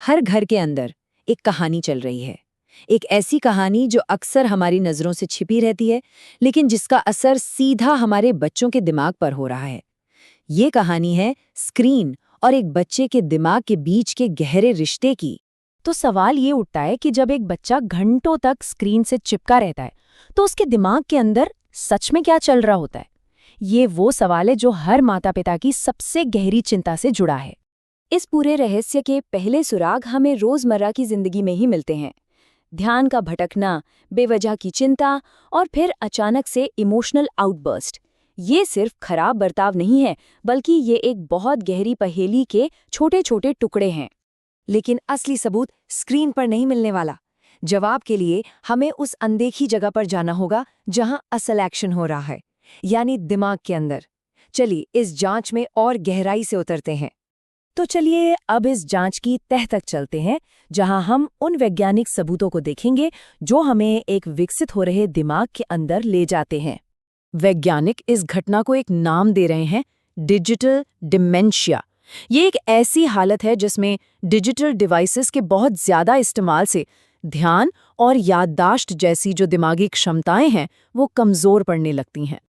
हर घर के अंदर एक कहानी चल रही है। एक ऐसी कहानी जो अक्सर हमारी नज़रों से छिपी रहती है, लेकिन जिसका असर सीधा हमारे बच्चों के दिमाग पर हो रहा है। ये कहानी है स्क्रीन और एक बच्चे के दिमाग के बीच के गहरे रिश्ते की। तो सवाल ये उठता है कि जब एक बच्चा घंटों तक स्क्रीन से चिपका रहता है, तो उसके दिमाग के अंदर सच में क्या चल रहा होता है? ये वो सवाल है जो हर माता-पिता की सबसे गहरी चिंता से जुड़ा है। इस पूरे रहस्य के पहले सुराग हमें रोजमर्रा की जिंदगी में ही मिलते हैं। ध्यान का भटकना, बेवजह की चिंता और फिर अचानक से इमोशनल आउटबर्स्ट। ये सिर्फ खराब बर्ताव नहीं है, बल्कि ये एक बहुत गहरी पहेली के छोटे छोटे टुकड़े हैं। लेकिन असली सबूत स्क्रीन पर नहीं मिलने वाला। जवाब के लिए हमें उस अनदेखी जगह पर जाना होगा जहां असल एक्शन हो रहा है, यानी दिमाग के अंदर। चलिए इस जांच में और गहराई से उतरते हैं। तो चलिए अब इस जांच की तह तक चलते हैं, जहां हम उन वैज्ञानिक सबूतों को देखेंगे जो हमें एक विकसित हो रहे दिमाग के अंदर ले जाते हैं। वैज्ञानिक इस घटना को एक नाम दे रहे हैं, डिजिटल डिमेंशिया। ये एक ऐसी हालत है जिसमें डिजिटल डिवाइसेस के बहुत ज्यादा इस्तेमाल से ध्यान और याददाश्त जैसी जो दिमागी क्षमताएं हैं वो कमजोर पड़ने लगती हैं।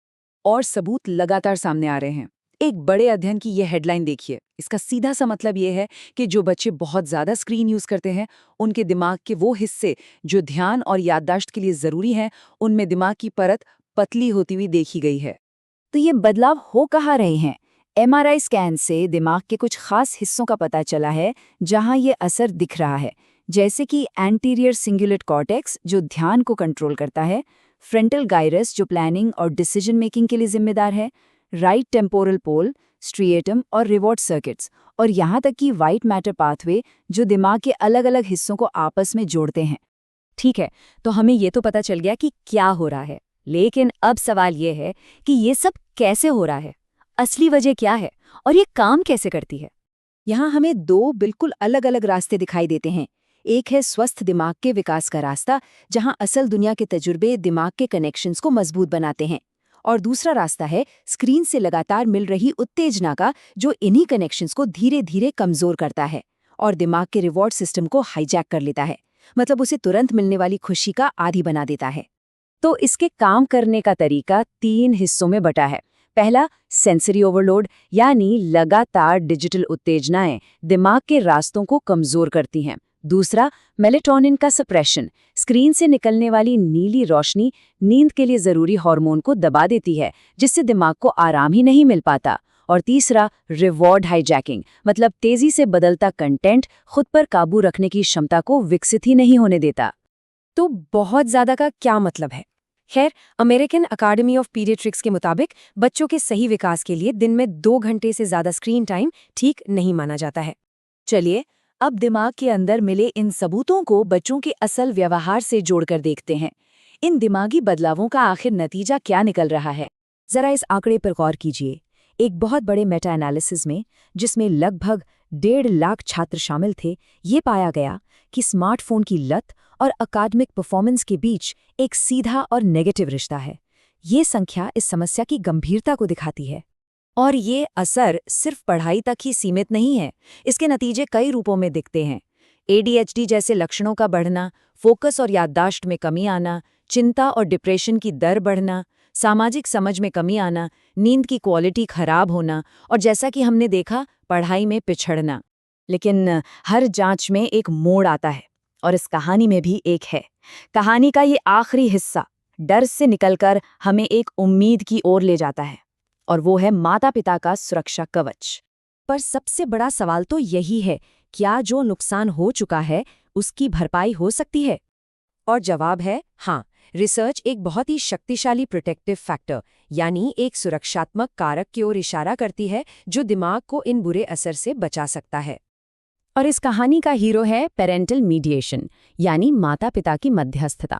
और सबूत लगातार सामने आ रहे हैं। एक बड़े अध्ययन की ये हेडलाइन देखिए। इसका सीधा सा मतलब ये है कि जो बच्चे बहुत ज्यादा स्क्रीन यूज करते हैं, उनके दिमाग के वो हिस्से जो ध्यान और याददाश्त के लिए जरूरी हैं, उनमें दिमाग की परत पतली होती हुई देखी गई है। तो ये बदलाव हो कहाँ रहे हैं? एमआरआई स्कैन से दिमाग के कुछ खास हिस्सों का पता चला है जहां ये असर दिख रहा है, जैसे कि एंटीरियर सिंगुलेट कॉर्टेक्स जो ध्यान को कंट्रोल करता है, फ्रंटल गाइरस जो प्लानिंग और डिसीजन मेकिंग के लिए जिम्मेदार है, राइट टेम्पोरल पोल, स्ट्रिएटम और रिवॉर्ड सर्किट्स, और यहाँ तक कि वाइट मैटर पाथवे जो दिमाग के अलग अलग हिस्सों को आपस में जोड़ते हैं। ठीक है, तो हमें ये तो पता चल गया कि क्या हो रहा है, लेकिन अब सवाल ये है कि ये सब कैसे हो रहा है, असली वजह क्या है और ये काम कैसे करती है। यहाँ हमें दो बिल्कुल अलग अलग रास्ते दिखाई देते हैं। एक है स्वस्थ दिमाग के विकास का रास्ता, जहाँ असल दुनिया के तजुर्बे दिमाग के कनेक्शंस को मजबूत बनाते हैं, और दूसरा रास्ता है स्क्रीन से लगातार मिल रही उत्तेजना का, जो इन्हीं कनेक्शंस को धीरे धीरे कमजोर करता है और दिमाग के रिवॉर्ड सिस्टम को हाईजैक कर लेता है, मतलब उसे तुरंत मिलने वाली खुशी का आदी बना देता है। तो इसके काम करने का तरीका 3 हिस्सों में बटा है। पहला, सेंसरी ओवरलोड, यानी लगातार डिजिटल उत्तेजनाएं दिमाग के रास्तों को कमजोर करती हैं। दूसरा, मेलेटोनिन का सप्रेशन, स्क्रीन से निकलने वाली नीली रोशनी नींद के लिए जरूरी हार्मोन को दबा देती है, जिससे दिमाग को आराम ही नहीं मिल पाता। और तीसरा, रिवॉर्ड हाईजैकिंग, मतलब तेजी से बदलता कंटेंट खुद पर काबू रखने की क्षमता को विकसित ही नहीं होने देता। तो बहुत ज्यादा का क्या मतलब है? खैर, अमेरिकन अकादमी ऑफ पीडियाट्रिक्स के मुताबिक बच्चों के सही विकास के लिए दिन में 2 घंटे से ज्यादा स्क्रीन टाइम ठीक नहीं माना जाता है। चलिए अब दिमाग के अंदर मिले इन सबूतों को बच्चों के असल व्यवहार से जोड़कर देखते हैं। इन दिमागी बदलावों का आखिर नतीजा क्या निकल रहा है? जरा इस आंकड़े पर गौर कीजिए। एक बहुत बड़े मेटा एनालिसिस में, जिसमें लगभग 1.5 लाख छात्र शामिल थे, ये पाया गया कि स्मार्टफोन की लत और अकादमिक परफॉर्मेंस के बीच एक सीधा और नेगेटिव रिश्ता है। ये संख्या इस समस्या की गंभीरता को दिखाती है। और ये असर सिर्फ पढ़ाई तक ही सीमित नहीं है। इसके नतीजे कई रूपों में दिखते हैं। ADHD जैसे लक्षणों का बढ़ना, फोकस और याददाश्त में कमी आना, चिंता और डिप्रेशन की दर बढ़ना, सामाजिक समझ में कमी आना, नींद की क्वालिटी खराब होना, और जैसा कि हमने देखा, पढ़ाई में पिछड़ना। लेकिन हर जांच में एक मोड़ आता है, और इस कहानी में भी एक है। कहानी का ये आखिरी हिस्सा डर से निकलकर हमें एक उम्मीद की ओर ले जाता है, और वो है माता-पिता का सुरक्षा कवच। पर सबसे बड़ा सवाल तो यही है, क्या जो नुकसान हो चुका है उसकी भरपाई हो सकती है? और जवाब है हाँ। रिसर्च एक बहुत ही शक्तिशाली प्रोटेक्टिव फैक्टर, यानी एक सुरक्षात्मक कारक की ओर इशारा करती है जो दिमाग को इन बुरे असर से बचा सकता है। और इस कहानी का हीरो है पेरेंटल मीडिएशन, यानी माता-पिता की मध्यस्थता।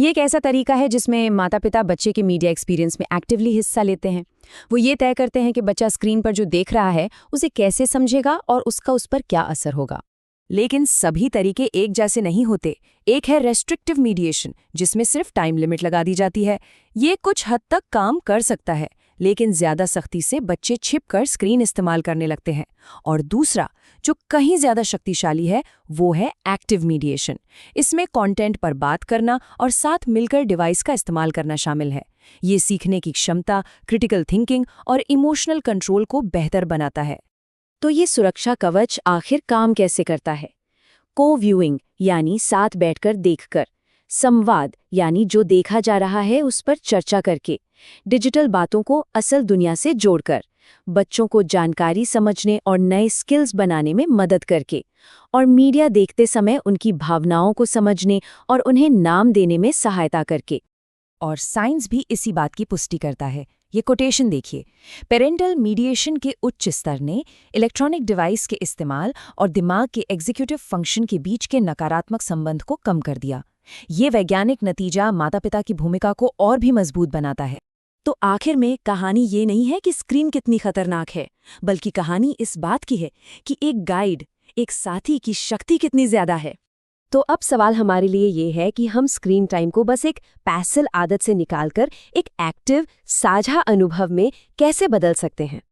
ये एक ऐसा तरीका है जिसमें माता-पिता बच्चे के मीडिया एक्सपीरियंस में एक्टिवली हिस्सा लेते हैं। वो ये तय करते हैं कि बच्चा स्क्रीन पर जो देख रहा है उसे कैसे समझेगा और उसका उस पर क्या असर होगा। लेकिन सभी तरीके एक जैसे नहीं होते। एक है रेस्ट्रिक्टिव मीडिएशन, जिसमें सिर्फ टाइम लिमिट लगा दी जाती है। ये कुछ हद तक काम कर सकता है, लेकिन ज्यादा सख्ती से बच्चे छिपकर स्क्रीन इस्तेमाल करने लगते हैं। और दूसरा, जो कहीं ज्यादा शक्तिशाली है, वो है एक्टिव मीडिएशन। इसमें कंटेंट पर बात करना और साथ मिलकर डिवाइस का इस्तेमाल करना शामिल है। ये सीखने की क्षमता, क्रिटिकल थिंकिंग और इमोशनल कंट्रोल को बेहतर बनाता है। तो ये सुरक्षा कवच आखिर काम कैसे करता है? को-व्यूइंग यानी साथ बैठकर देखकर, संवाद यानी जो देखा जा रहा है उस पर चर्चा करके, डिजिटल बातों को असल दुनिया से जोड़कर, बच्चों को जानकारी समझने और नए स्किल्स बनाने में मदद करके, और मीडिया देखते समय उनकी भावनाओं को समझने और उन्हें नाम देने में सहायता करके। और साइंस भी इसी बात की पुष्टि करता है। ये कोटेशन देखिए, पेरेंटल मीडिएशन के उच्च स्तर ने इलेक्ट्रॉनिक डिवाइस के इस्तेमाल और दिमाग के एग्जीक्यूटिव फंक्शन के बीच के नकारात्मक संबंध को कम कर दिया। ये वैज्ञानिक नतीजा माता-पिता की भूमिका को और भी मजबूत बनाता है। तो आखिर में कहानी ये नहीं है कि स्क्रीन कितनी खतरनाक है, बल्कि कहानी इस बात की है कि एक गाइड, एक साथी की शक्ति कितनी ज्यादा है। तो अब सवाल हमारे लिए ये है कि हम स्क्रीन टाइम को बस एक पैसिव आदत से निकालकर एक एक्टिव, साझा अनुभव में कैसे बदल सकते हैं।